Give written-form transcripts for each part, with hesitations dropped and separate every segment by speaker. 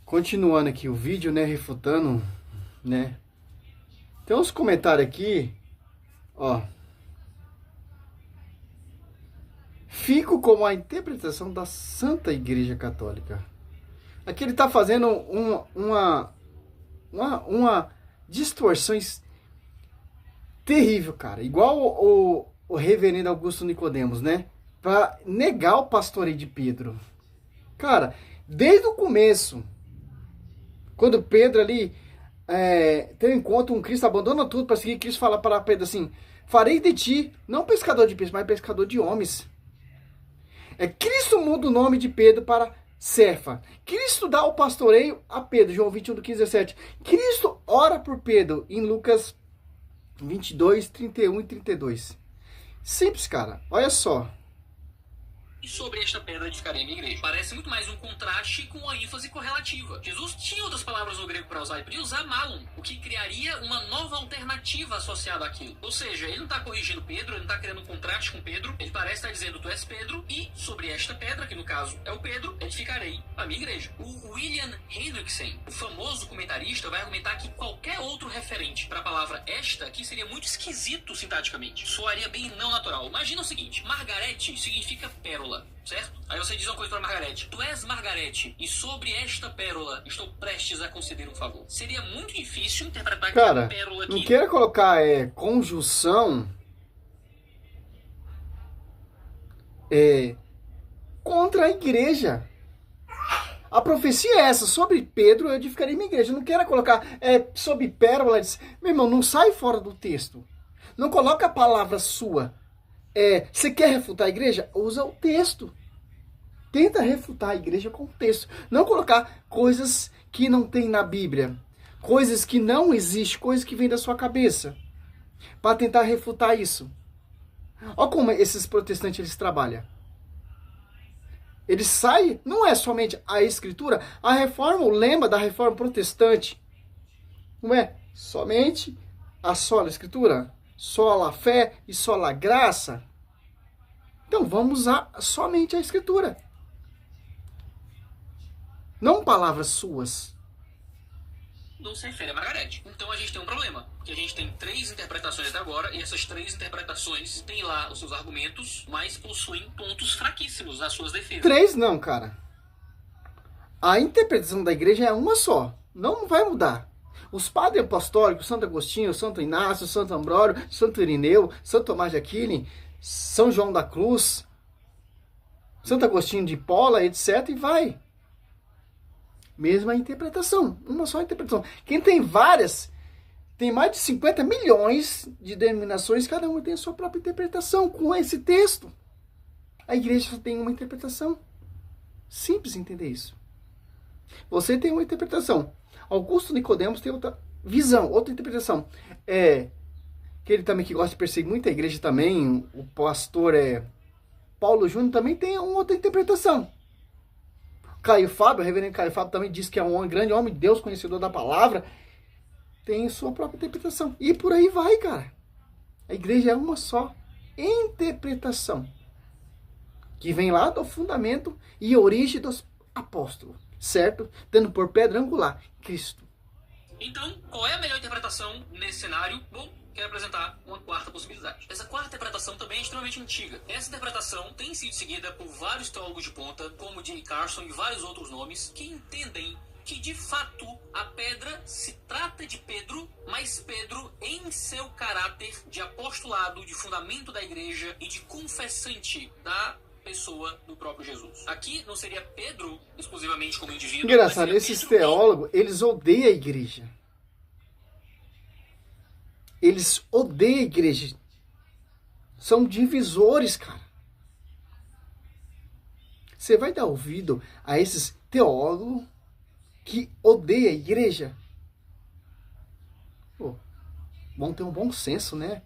Speaker 1: Continuando aqui o vídeo, né, refutando, né? Tem uns comentários aqui, ó. Fico com a interpretação da Santa Igreja Católica. Aqui ele tá fazendo uma distorções terrível, cara. Igual o reverendo Augusto Nicodemos, né? Pra negar o pastoreio de Pedro. Cara, desde o começo, quando Pedro ali tem um encontro com Cristo, abandona tudo para seguir Cristo, fala para Pedro assim: farei de ti, não pescador de peixes, mas pescador de homens. Cristo muda o nome de Pedro para Cefa. Cristo dá o pastoreio a Pedro, João 21, do 15 a 17. Cristo ora por Pedro em Lucas 22, 31 e 32. Simples, cara. Olha só.
Speaker 2: E sobre esta pedra edificarei a minha igreja. Parece muito mais um contraste com a ênfase correlativa. Jesus tinha outras palavras no grego para usar, ele podia usar malon, o que criaria uma nova alternativa associada àquilo. Ou seja, ele não está corrigindo Pedro, ele não está criando um contraste com Pedro, ele parece estar dizendo: tu és Pedro, e sobre esta pedra, que no caso é o Pedro, edificarei a minha igreja. O William Hendrickson, o famoso comentarista, vai argumentar que qualquer outro referente para a palavra esta aqui seria muito esquisito sintaticamente. Soaria bem não natural. Imagina o seguinte: Margarete significa pérola, certo? Aí você diz uma coisa para Margarete: tu és Margarete, e sobre esta pérola estou prestes a conceder um favor. Seria muito difícil interpretar
Speaker 1: Cara,
Speaker 2: que a pérola aqui...
Speaker 1: não queira colocar conjunção contra a igreja. A profecia é essa: sobre Pedro eu edificarei minha igreja. Não queira colocar sobre pérola. Meu irmão, não sai fora do texto. Não coloca a palavra sua. Você quer refutar a igreja? Usa o texto. Tenta refutar a igreja com o texto. Não colocar coisas que não tem na Bíblia. Coisas que não existem. Coisas que vêm da sua cabeça. Para tentar refutar isso. Olha como esses protestantes eles trabalham. Eles saem, não é somente a escritura. A reforma, o lema da reforma protestante não é somente a sola escritura, sola fé e sola graça. Então vamos usar somente a escritura. Não palavras suas.
Speaker 2: não se refere a Margarete. Então a gente tem um problema, porque a gente tem 3 interpretações até agora, e essas 3 interpretações têm lá os seus argumentos, mas possuem pontos fraquíssimos nas suas defesas.
Speaker 1: 3 não, cara. A interpretação da igreja é uma só. Não vai mudar. Os padres apostólicos, Santo Agostinho, Santo Inácio, Santo Ambrósio, Santo Irineu, Santo Tomás de Aquino, São João da Cruz, Santo Agostinho de Hipona, etc. E vai. Mesma interpretação. Uma só interpretação. Quem tem várias, tem mais de 50 milhões de denominações, cada uma tem a sua própria interpretação com esse texto. A igreja só tem uma interpretação. Simples entender isso. Você tem uma interpretação. Augusto Nicodemos tem outra visão, outra interpretação. Que ele também que gosta de perseguir muita igreja também, o pastor Paulo Júnior também tem uma outra interpretação. Caio Fábio, o reverendo Caio Fábio também diz que é um grande homem de Deus, conhecedor da palavra, tem sua própria interpretação. E por aí vai, cara. A igreja é uma só interpretação, que vem lá do fundamento e origem dos apóstolos, certo? Tendo por pedra angular Cristo.
Speaker 2: Então, qual é a melhor interpretação nesse cenário? Bom, quero apresentar uma quarta possibilidade. Essa quarta interpretação também é extremamente antiga. Essa interpretação tem sido seguida por vários teólogos de ponta, como J. Carson e vários outros nomes, que entendem que, de fato, a pedra se trata de Pedro, mas Pedro em seu caráter de apostolado, de fundamento da igreja e de confessante da pessoa do próprio Jesus. Aqui não seria Pedro exclusivamente como indivíduo.
Speaker 1: Engraçado, esses teólogos, eles odeiam a igreja. Eles odeiam a igreja. São divisores, cara. Você vai dar ouvido a esses teólogos que odeiam a igreja? Pô, vão ter um bom senso, né?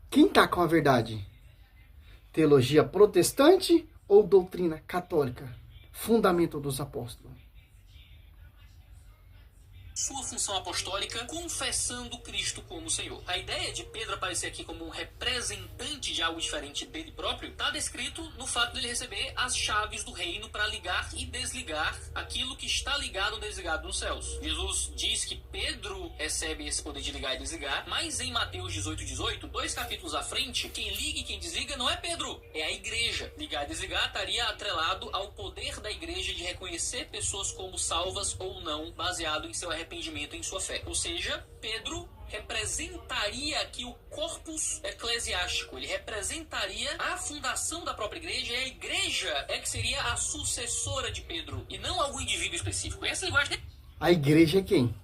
Speaker 1: Quem tá com a verdade? Teologia protestante ou doutrina católica? Fundamento dos apóstolos.
Speaker 2: sua função apostólica, confessando Cristo como Senhor. A ideia de Pedro aparecer aqui como um representante de algo diferente dele próprio está descrito no fato de ele receber as chaves do reino para ligar e desligar aquilo que está ligado ou desligado nos céus. Jesus diz que Pedro recebe esse poder de ligar e desligar, mas em Mateus 18, 2 capítulos à frente, quem liga e quem desliga não é Pedro, é a igreja. Ligar e desligar estaria atrelado ao poder da igreja de reconhecer pessoas como salvas ou não, baseado em seu arrependimento em sua fé. Ou seja, Pedro representaria aqui o corpus eclesiástico, ele representaria a fundação da própria igreja, e a igreja é que seria a sucessora de Pedro, e não algum indivíduo específico. Essa linguagem...
Speaker 1: A igreja é quem?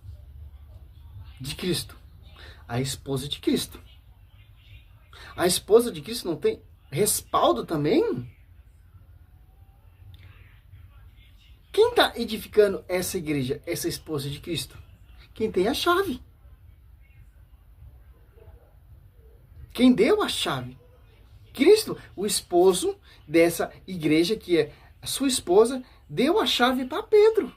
Speaker 1: De Cristo. A esposa de Cristo. A esposa de Cristo não tem respaldo também? Quem está edificando essa igreja, essa esposa de Cristo? Quem tem a chave. Quem deu a chave? Cristo, o esposo dessa igreja, que é a sua esposa, deu a chave para Pedro.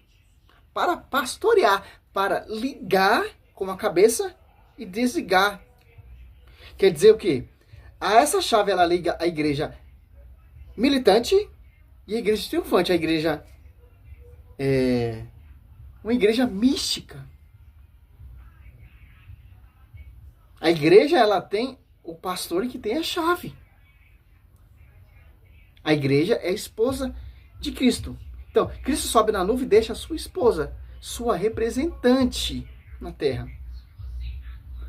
Speaker 1: Para pastorear, para ligar com a cabeça e desligar. Quer dizer o quê? Essa chave, ela liga a igreja militante e a igreja triunfante. A igreja é uma igreja mística. A igreja, ela tem o pastor que tem a chave. A igreja é a esposa de Cristo. Então, Cristo sobe na nuvem e deixa a sua esposa, sua representante na terra,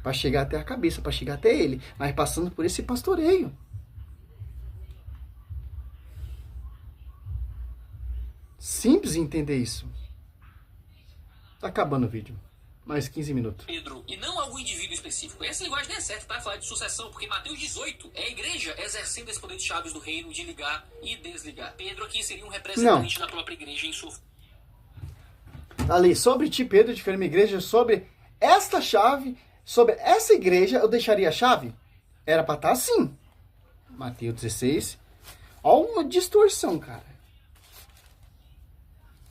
Speaker 1: para chegar até a cabeça, para chegar até ele, mas passando por esse pastoreio. Simples entender isso. Tá acabando o vídeo. Mais 15 minutos.
Speaker 2: Pedro, e não algum indivíduo específico. Essa linguagem não é certa para falar de sucessão, porque Mateus 18 é a igreja exercendo esse poder de chaves do reino de ligar e desligar. Pedro aqui seria um representante da própria igreja em sua...
Speaker 1: Ali, sobre ti, Pedro, de uma igreja, sobre esta chave, sobre essa igreja, eu deixaria a chave? Era para estar assim. Mateus 16. Olha uma distorção, cara.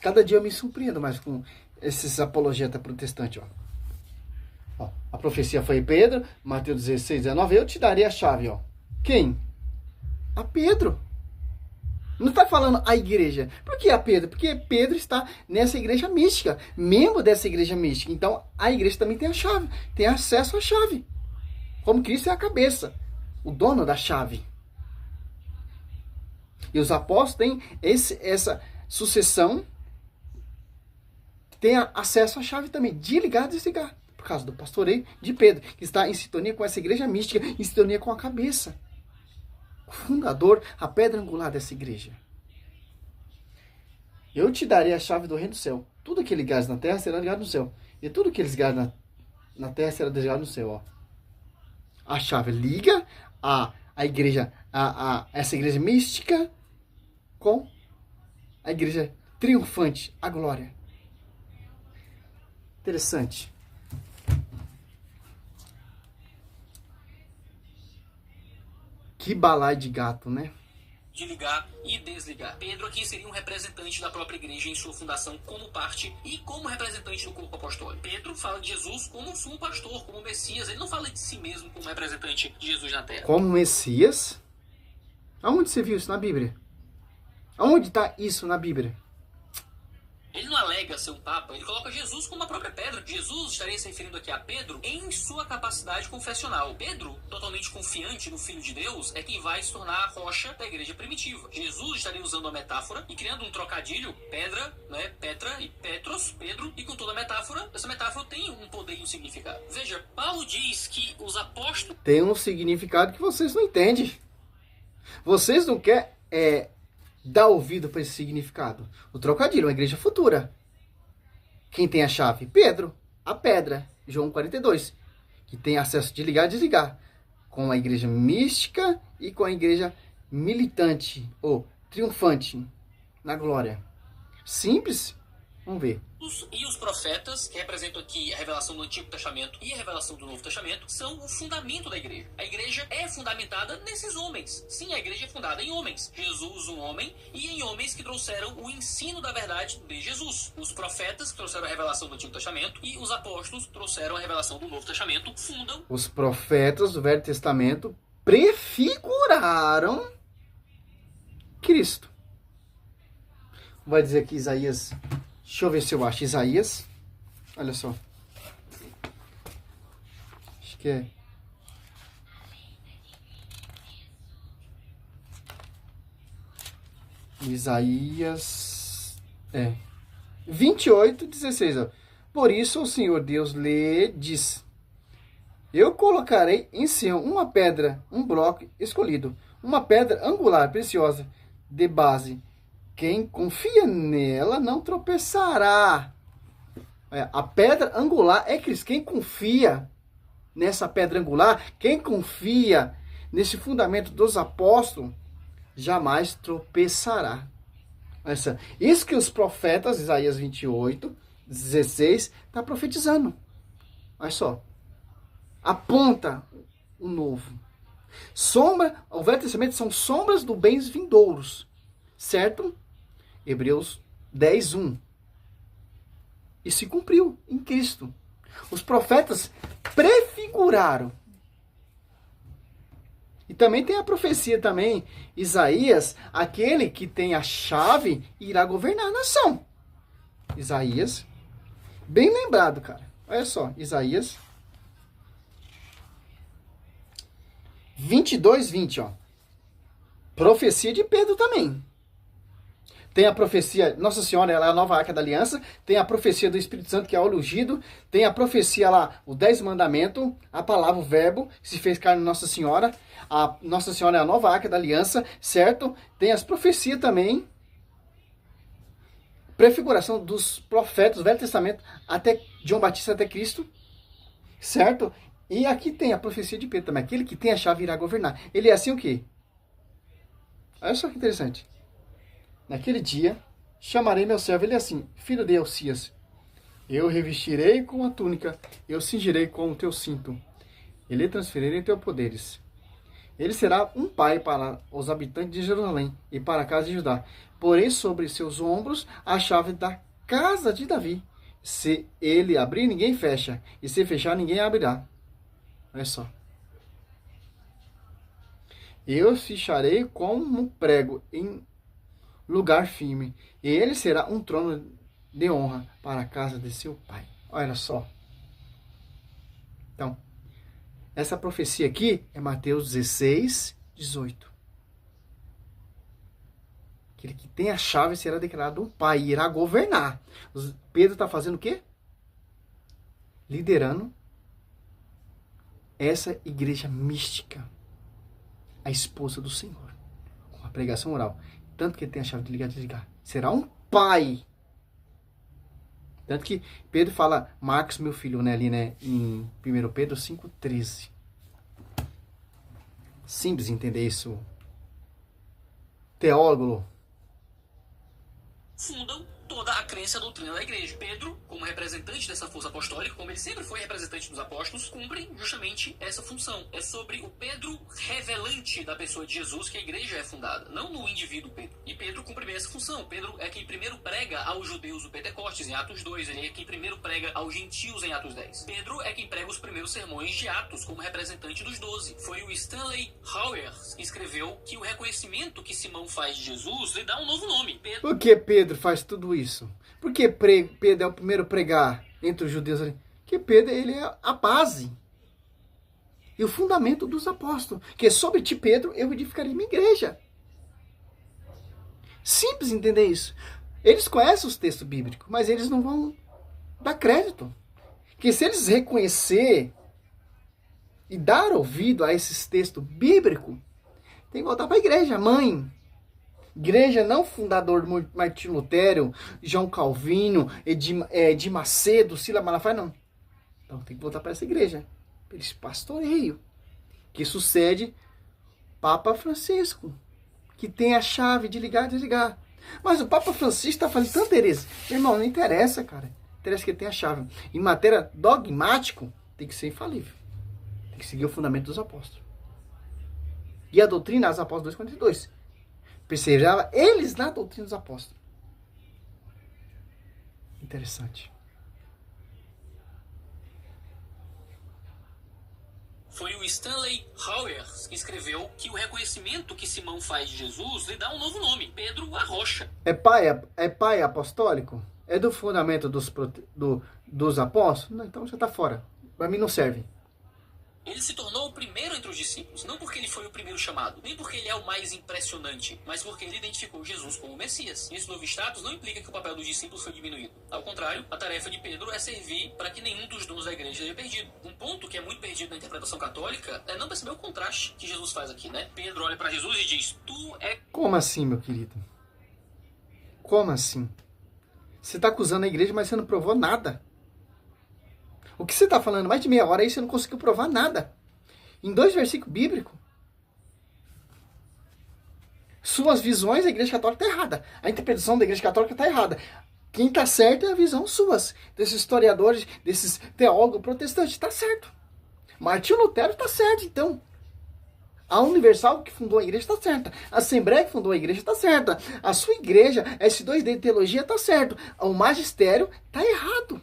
Speaker 1: Cada dia eu me surpreendo mais com esses apologetas protestantes, ó. A profecia foi Pedro, Mateus 16, 19, eu te darei a chave, ó. Quem? A Pedro. Não está falando a igreja. Por que a Pedro? Porque Pedro está nessa igreja mística, membro dessa igreja mística. Então, a igreja também tem a chave, tem acesso à chave. Como Cristo é a cabeça, o dono da chave. E os apóstolos têm essa sucessão, tem acesso à chave também, de ligar e desligar. Por causa do pastoreio de Pedro, que está em sintonia com essa igreja mística, em sintonia com a cabeça. O fundador, a pedra angular dessa igreja. Eu te darei a chave do reino do céu. Tudo que ligares na terra será ligado no céu. E tudo que eles ligares na terra será desligado no céu. Ó. A chave liga a igreja, essa igreja mística com a igreja triunfante, a glória. Interessante. Que balaio de gato, né?
Speaker 2: De ligar e desligar. Pedro aqui seria um representante da própria igreja em sua fundação como parte e como representante do corpo apostólico. Pedro fala de Jesus como um sumo pastor, como Messias. Ele não fala de si mesmo como representante de Jesus na terra.
Speaker 1: Como Messias? Aonde você viu isso na Bíblia? Aonde está isso na Bíblia?
Speaker 2: Ele não alega ser um papa, ele coloca Jesus como a própria pedra. Jesus estaria se referindo aqui a Pedro em sua capacidade confessional. Pedro, totalmente confiante no Filho de Deus, é quem vai se tornar a rocha da igreja primitiva. Jesus estaria usando a metáfora e criando um trocadilho, pedra, né, Petra e Petros, Pedro, e com toda a metáfora, essa metáfora tem um poder e um significado. Veja, Paulo diz que os apóstolos...
Speaker 1: Tem um significado que vocês não entendem. Vocês não querem... dá ouvido para esse significado. O trocadilho, uma igreja futura. Quem tem a chave? Pedro, a pedra, João 42, que tem acesso de ligar e desligar, com a igreja mística e com a igreja militante ou triunfante na glória. Simples, Vamos ver.
Speaker 2: E os profetas, que representam aqui a revelação do Antigo Testamento e a revelação do Novo Testamento, são o fundamento da igreja. A igreja é fundamentada nesses homens. Sim, a igreja é fundada em homens. Jesus, um homem, e em homens que trouxeram o ensino da verdade de Jesus. Os profetas, que trouxeram a revelação do Antigo Testamento, e os apóstolos, que trouxeram a revelação do Novo Testamento, fundam...
Speaker 1: Os profetas do Velho Testamento prefiguraram Cristo. Vai dizer aqui Isaías... Deixa eu ver se eu acho. Isaías. Olha só. Acho que é. Isaías. 28:16. Ó. Por isso o Senhor Deus lhe diz: eu colocarei em Sião uma pedra, um bloco escolhido, uma pedra angular, preciosa, de base. Quem confia nela não tropeçará. A pedra angular é Cristo. Quem confia nessa pedra angular, quem confia nesse fundamento dos apóstolos, jamais tropeçará. Isso que os profetas, Isaías 28:16, está profetizando. Olha só. Aponta o novo. O Velho Testamento são sombras do bens vindouros. Certo? Hebreus 10:1. E se cumpriu em Cristo. Os profetas prefiguraram. E também tem a profecia também, Isaías, aquele que tem a chave irá governar a nação. Isaías, bem lembrado, cara. Olha só, Isaías 22:20, ó. Profecia de Pedro também. Tem a profecia, Nossa Senhora, ela é a nova arca da aliança. Tem a profecia do Espírito Santo, que é o óleo ungido. Tem a profecia lá, o 10 mandamento, a palavra, o verbo, que se fez carne Nossa Senhora. A Nossa Senhora é a nova arca da aliança, certo? Tem as profecias também. Prefiguração dos profetas, do Velho Testamento, até João Batista, até Cristo, certo? E aqui tem a profecia de Pedro também. Aquele que tem a chave irá governar. Ele é assim o quê? Olha só que interessante. Naquele dia, chamarei meu servo, ele é assim, filho de Elcias. Eu revestirei com a túnica, eu cingirei com o teu cinto. Ele transferirei teus poderes. Ele será um pai para os habitantes de Jerusalém e para a casa de Judá. Porém, sobre seus ombros, a chave da casa de Davi. Se ele abrir, ninguém fecha. E se fechar, ninguém abrirá. Olha só. Eu ficharei como um prego em lugar firme, e ele será um trono de honra para a casa de seu pai. Olha só. Então, essa profecia aqui é Mateus 16:18. Aquele que tem a chave será declarado um pai e irá governar. Pedro está fazendo o quê? Liderando essa igreja mística, a esposa do Senhor, com a pregação oral. Tanto que ele tem a chave de ligar e desligar. Será um pai. Tanto que Pedro fala, Marcos, meu filho, né, ali, né, em 1 Pedro 5:13. Simples entender isso. Teólogo.
Speaker 2: Fundam toda a crença e a doutrina da igreja. Pedro, como representante dessa força apostólica, como ele sempre foi representante dos apóstolos, cumpre justamente essa função. É sobre o Pedro revelante da pessoa de Jesus que a igreja é fundada, não no indivíduo Pedro. E Pedro cumpre bem essa função. Pedro é quem primeiro prega aos judeus o Pentecostes, em Atos 2. Ele é quem primeiro prega aos gentios, em Atos 10. Pedro é quem prega os primeiros sermões de Atos, como representante dos 12. Foi o Stanley Hauerwas que escreveu que o reconhecimento que Simão faz de Jesus lhe dá um novo nome.
Speaker 1: Por que Pedro faz tudo isso? Por que Pedro é o primeiro a pregar entre os judeus ali? Porque Pedro, ele é a base e o fundamento dos apóstolos. Que sobre ti, Pedro, eu edificarei minha igreja. Simples entender isso. Eles conhecem os textos bíblicos, mas eles não vão dar crédito. Que se eles reconhecer e dar ouvido a esses textos bíblicos, tem que voltar para a igreja, mãe. Igreja não fundador Martinho Lutero, João Calvino, Edir Macedo, Silas Malafaia, não. Então tem que voltar para essa igreja, para esse pastoreio, que sucede Papa Francisco, que tem a chave de ligar e desligar. Mas o Papa Francisco está fazendo tanta heresia. Meu irmão, não interessa, cara. Interessa que ele tem a chave. Em matéria dogmático, tem que ser infalível. Tem que seguir o fundamento dos apóstolos. E a doutrina, as apóstolos 2,42. Perseverava eles na doutrina dos apóstolos. Interessante.
Speaker 2: Foi o Stanley Hauer que escreveu que o reconhecimento que Simão faz de Jesus lhe dá um novo nome, Pedro a Rocha.
Speaker 1: É pai apostólico? É do fundamento dos apóstolos? Não, então já está fora. Para mim não serve.
Speaker 2: Ele se tornou o primeiro entre os discípulos, não porque ele foi o primeiro chamado, nem porque ele é o mais impressionante, mas porque ele identificou Jesus como o Messias. Esse novo status não implica que o papel dos discípulos foi diminuído. Ao contrário, a tarefa de Pedro é servir para que nenhum dos dons da igreja seja perdido. Um ponto que é muito perdido na interpretação católica é não perceber o contraste que Jesus faz aqui, né? Pedro olha para Jesus e diz, tu é...
Speaker 1: Como assim, meu querido? Como assim? Você está acusando a igreja, mas você não provou nada. O que você está falando mais de meia hora aí, você não conseguiu provar nada. Em 2 versículos bíblicos. Suas visões, a igreja católica está errada. A interpretação da igreja católica está errada. Quem está certo é a visão suas. Desses historiadores, desses teólogos protestantes. Está certo. Martinho Lutero está certo, então. A Universal que fundou a igreja está certa. A Assembleia que fundou a igreja está certa. A sua igreja, S2D de Teologia, está certo. O magistério está errado.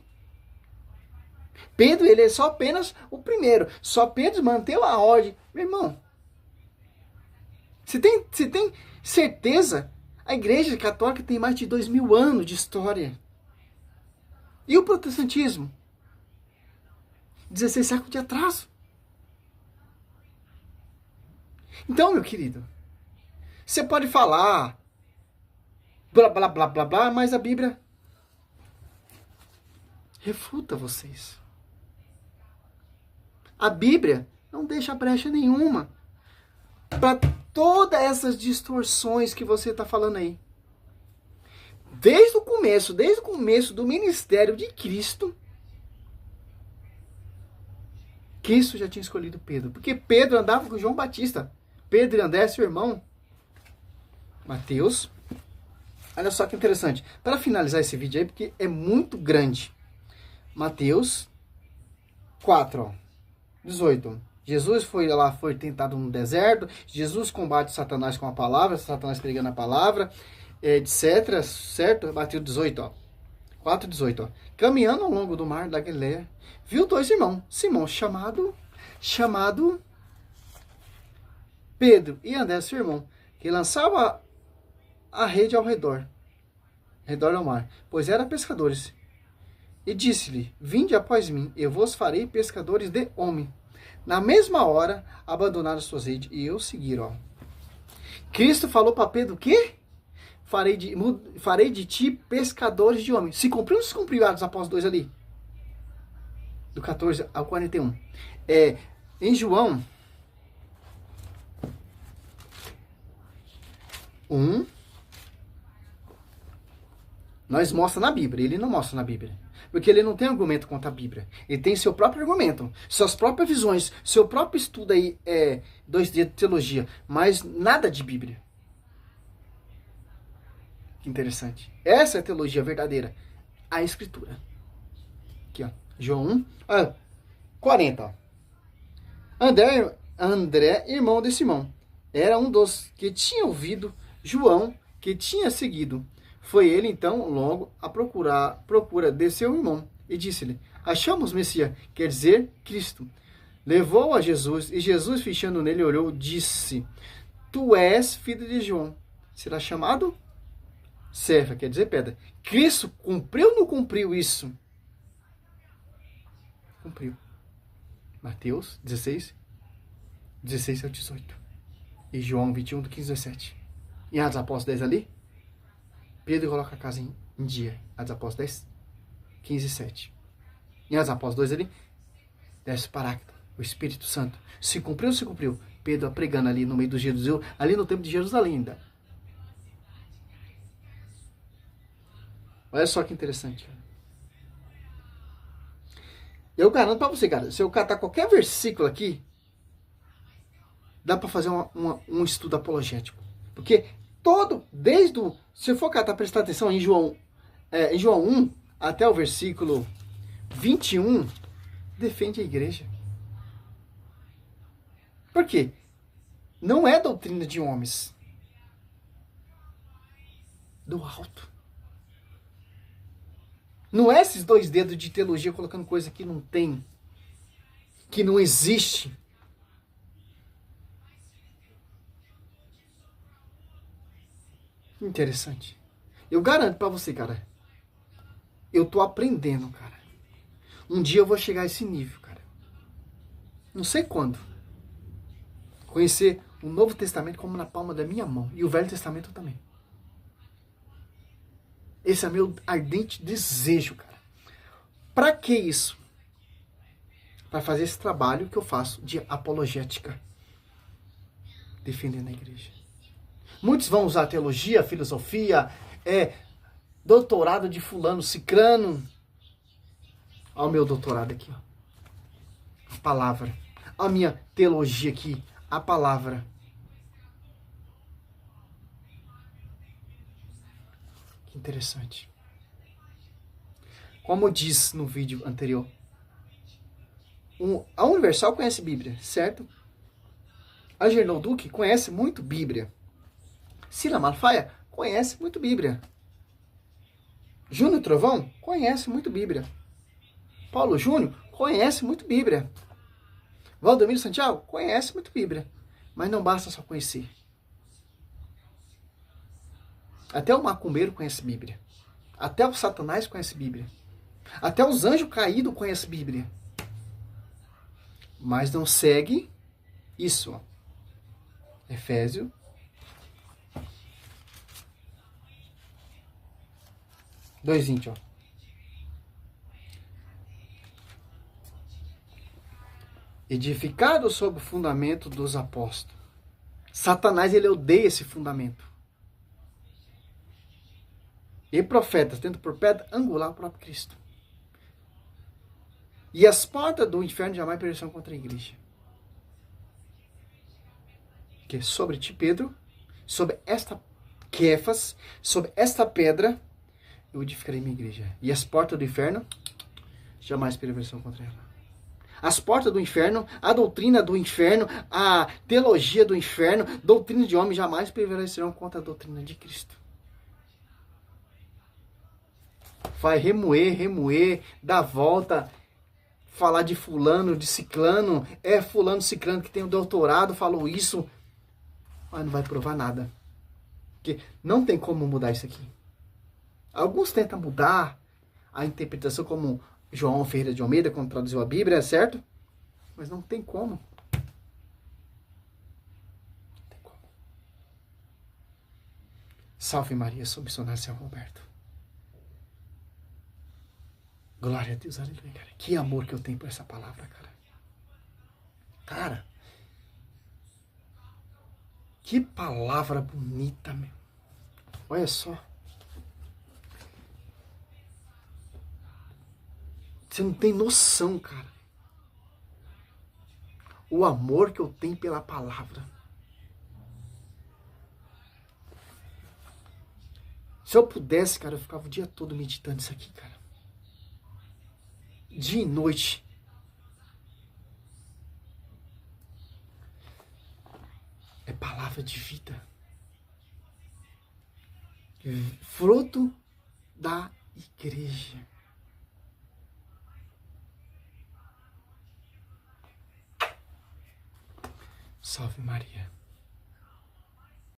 Speaker 1: Pedro, ele é só apenas o primeiro. Só Pedro manteve a ordem. Meu irmão, você tem certeza? A igreja católica tem mais de 2000 anos de história. E o protestantismo? 16 séculos de atraso. Então, meu querido, você pode falar blá, blá, blá, blá, blá, mas a Bíblia refuta vocês. A Bíblia não deixa brecha nenhuma para todas essas distorções que você está falando aí. Desde o começo do ministério de Cristo, Cristo já tinha escolhido Pedro. Porque Pedro andava com João Batista. Pedro e André, seu irmão. Mateus. Olha só que interessante. Para finalizar esse vídeo aí, porque é muito grande. Mateus 4, ó. 18. Jesus foi tentado no deserto. Jesus combate Satanás com a palavra. Satanás pregando a palavra, etc. Certo? Mateus 18, ó. 4, 18, ó. Caminhando ao longo do mar da Galileia, viu 2 irmãos. Simão, chamado Pedro, e André, seu irmão, que lançava a rede ao redor do mar, pois eram pescadores. E disse-lhe, vinde após mim, eu vos farei pescadores de homem. Na mesma hora, abandonaram suas redes e eu seguiram. Cristo falou para Pedro o quê? Farei de ti pescadores de homens. Se cumpriu ou se cumpriu Atos Apóstolos 2 ali? Do 14 ao 41. Em João 1, nós mostra na Bíblia. Ele não mostra na Bíblia. Porque ele não tem argumento contra a Bíblia. Ele tem seu próprio argumento, suas próprias visões, seu próprio estudo aí, 2D de teologia, mas nada de Bíblia. Que interessante. Essa é a teologia verdadeira. A Escritura. Aqui, ó. João 1, 40, ó. André, irmão de Simão, era um dos que tinha ouvido João, que tinha seguido. Foi ele, então, logo à procura de seu irmão, e disse-lhe, achamos Messias, quer dizer, Cristo. Levou a Jesus, e Jesus, fechando nele, olhou, disse, tu és filho de João, será chamado Cefa, quer dizer, pedra. Cristo cumpriu ou não cumpriu isso? Cumpriu. Mateus 16 ao 18. E João 21, do 15 ao 17. Em Atos Apóstolos 10 ali, Pedro coloca a casa em dia. Atos Apóstolos 10, 15 e 7. Em Atos Apóstolos 2 ali, desce o Paráclito, o Espírito Santo. Se cumpriu ou se cumpriu? Pedro pregando ali no meio do Jerusalém, ali no tempo de Jerusalém ainda. Olha só que interessante. Eu garanto pra você, cara, se eu catar qualquer versículo aqui, dá pra fazer um estudo apologético. Porque todo, se for catar, prestar atenção em João 1 até o versículo 21, defende a igreja. Por quê? Não é doutrina de homens. Do alto. Não é esses 2 dedos de teologia colocando coisa que não tem, que não existe. Interessante. Eu garanto pra você, cara. Eu tô aprendendo, cara. Um dia eu vou chegar a esse nível, cara. Não sei quando. Conhecer o Novo Testamento como na palma da minha mão. E o Velho Testamento também. Esse é meu ardente desejo, cara. Pra que isso? Para fazer esse trabalho que eu faço de apologética. Defendendo a igreja. Muitos vão usar teologia, filosofia, doutorado de fulano, cicrano. Olha o meu doutorado aqui, ó. A palavra. A minha teologia aqui, a palavra. Que interessante. Como diz no vídeo anterior, a Universal conhece Bíblia, certo? A Gernot Duque conhece muito Bíblia. Cila Malafaia conhece muito Bíblia. Júnior Trovão conhece muito Bíblia. Paulo Júnior conhece muito Bíblia. Valdomiro Santiago conhece muito Bíblia. Mas não basta só conhecer. Até o macumbeiro conhece Bíblia. Até o Satanás conhece Bíblia. Até os anjos caídos conhecem Bíblia. Mas não segue isso, ó. Efésios 2:20, ó. Edificado sobre o fundamento dos apóstolos. Satanás, ele odeia esse fundamento. E profetas, tendo por pedra angular o próprio Cristo. E as portas do inferno jamais prevalecerão contra a igreja. Que sobre ti, Pedro, sobre esta Quefas, sobre esta pedra, eu edificarei minha igreja. E as portas do inferno jamais prevalecerão contra ela. As portas do inferno, a doutrina do inferno, a teologia do inferno, doutrina de homem jamais prevalecerão contra a doutrina de Cristo. Vai remoer, dar volta, falar de fulano, de ciclano, fulano, ciclano que tem um doutorado, falou isso, mas não vai provar nada. Porque não tem como mudar isso aqui. Alguns tentam mudar a interpretação como João Ferreira de Almeida, quando traduziu a Bíblia, certo? Mas não tem como. Não tem como. Salve Maria, sob missionário São Roberto. Glória a Deus, aleluia, cara. Que amor que eu tenho por essa palavra, cara. Cara, que palavra bonita, meu. Olha só. Você não tem noção, cara. O amor que eu tenho pela palavra. Se eu pudesse, cara, eu ficava o dia todo meditando isso aqui, cara. Dia e noite. É palavra de vida. Fruto da igreja. Salve Maria.